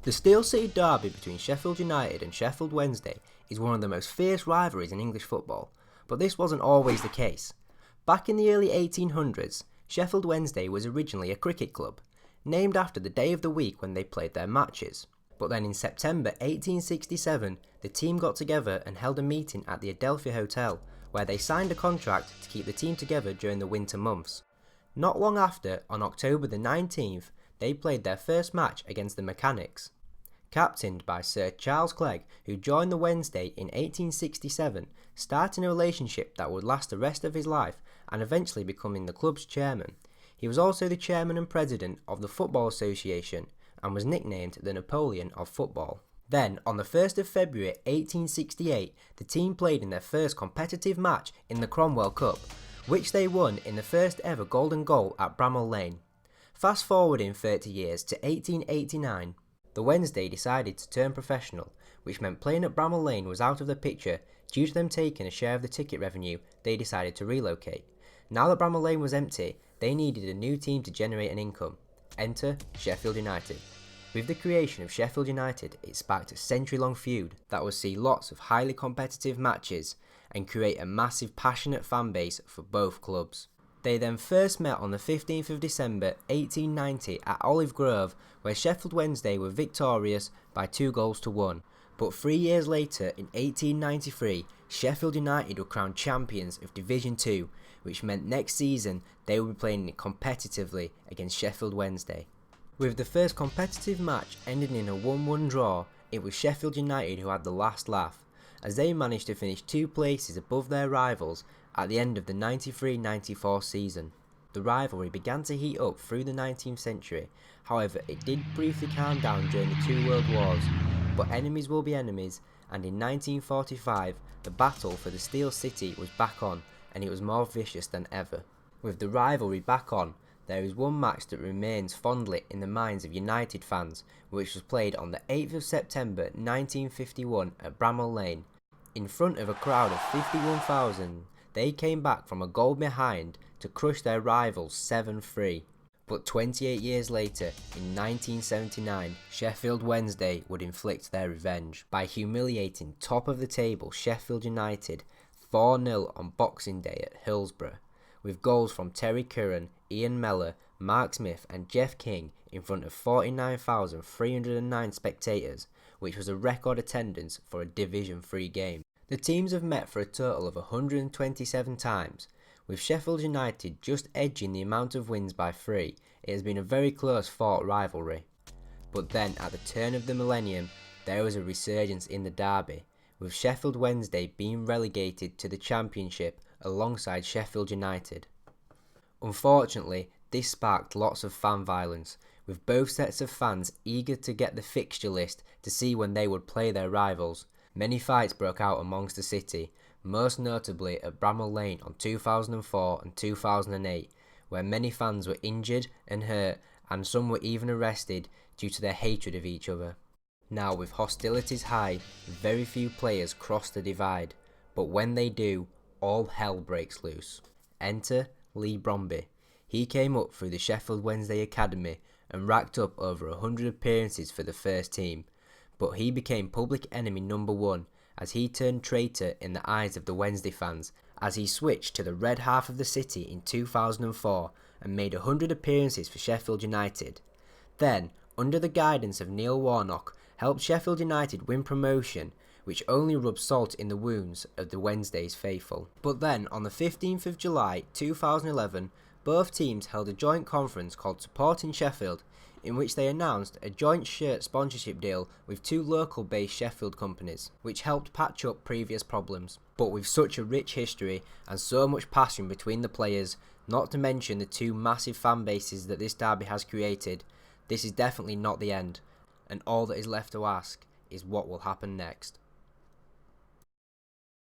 The Steel City derby between Sheffield United and Sheffield Wednesday is one of the most fierce rivalries in English football, but this wasn't always the case. Back in the early 1800s, Sheffield Wednesday was originally a cricket club, named after the day of the week when they played their matches. But then in September 1867, the team got together and held a meeting at the Adelphi Hotel, where they signed a contract to keep the team together during the winter months. Not long after, on October the 19th, they played their first match against the Mechanics. Captained by Sir Charles Clegg, who joined the Wednesday in 1867, starting a relationship that would last the rest of his life and eventually becoming the club's chairman. He was also the chairman and president of the Football Association and was nicknamed the Napoleon of football. Then, on the 1st of February 1868, the team played in their first competitive match in the Cromwell Cup, which they won in the first ever golden goal at Bramall Lane. Fast forwarding 30 years to 1889, the Wednesday decided to turn professional, which meant playing at Bramall Lane was out of the picture. Due to them taking a share of the ticket revenue, they decided to relocate. Now that Bramall Lane was empty, they needed a new team to generate an income. Enter Sheffield United. With the creation of Sheffield United, it sparked a century-long feud that would see lots of highly competitive matches and create a massive passionate fan base for both clubs. They then first met on the 15th of December 1890 at Olive Grove, where Sheffield Wednesday were victorious by 2-1. But 3 years later, in 1893, Sheffield United were crowned champions of Division 2, which meant next season they would be playing competitively against Sheffield Wednesday. With the first competitive match ending in a 1-1 draw, it was Sheffield United who had the last laugh, as they managed to finish 2 places above their rivals at the end of the 93-94 season. The rivalry began to heat up through the 19th century, however it did briefly calm down during the 2 World Wars, but enemies will be enemies, and in 1945 the battle for the Steel City was back on, and it was more vicious than ever. With the rivalry back on, there is one match that remains fondly in the minds of United fans, which was played on the 8th of September 1951 at Bramall Lane. In front of a crowd of 51,000, they came back from a goal behind to crush their rivals 7-3. But 28 years later, in 1979, Sheffield Wednesday would inflict their revenge by humiliating top of the table Sheffield United 4-0 on Boxing Day at Hillsborough, with goals from Terry Curran, Ian Mellor, Mark Smith and Jeff King in front of 49,309 spectators, which was a record attendance for a Division 3 game. The teams have met for a total of 127 times, with Sheffield United just edging the amount of wins by 3. It has been a very close fought rivalry. But then at the turn of the millennium, there was a resurgence in the derby, with Sheffield Wednesday being relegated to the Championship alongside Sheffield United. Unfortunately, this sparked lots of fan violence, with both sets of fans eager to get the fixture list to see when they would play their rivals. Many fights broke out amongst the city, most notably at Bramall Lane on 2004 and 2008, where many fans were injured and hurt, and some were even arrested due to their hatred of each other. Now, with hostilities high, very few players cross the divide, but when they do, all hell breaks loose. Enter Lee Bromby. He came up through the Sheffield Wednesday Academy and racked up over 100 appearances for the first team, but he became public enemy number 1 as he turned traitor in the eyes of the Wednesday fans as he switched to the red half of the city in 2004 and made 100 appearances for Sheffield United. Then, under the guidance of Neil Warnock, helped Sheffield United win promotion, which only rubbed salt in the wounds of the Wednesday's faithful. But then, on the 15th of July 2011, both teams held a joint conference called Supporting Sheffield, in which they announced a joint shirt sponsorship deal with 2 local-based Sheffield companies, which helped patch up previous problems. But with such a rich history and so much passion between the players, not to mention the 2 massive fan bases that this derby has created, this is definitely not the end, and all that is left to ask is what will happen next.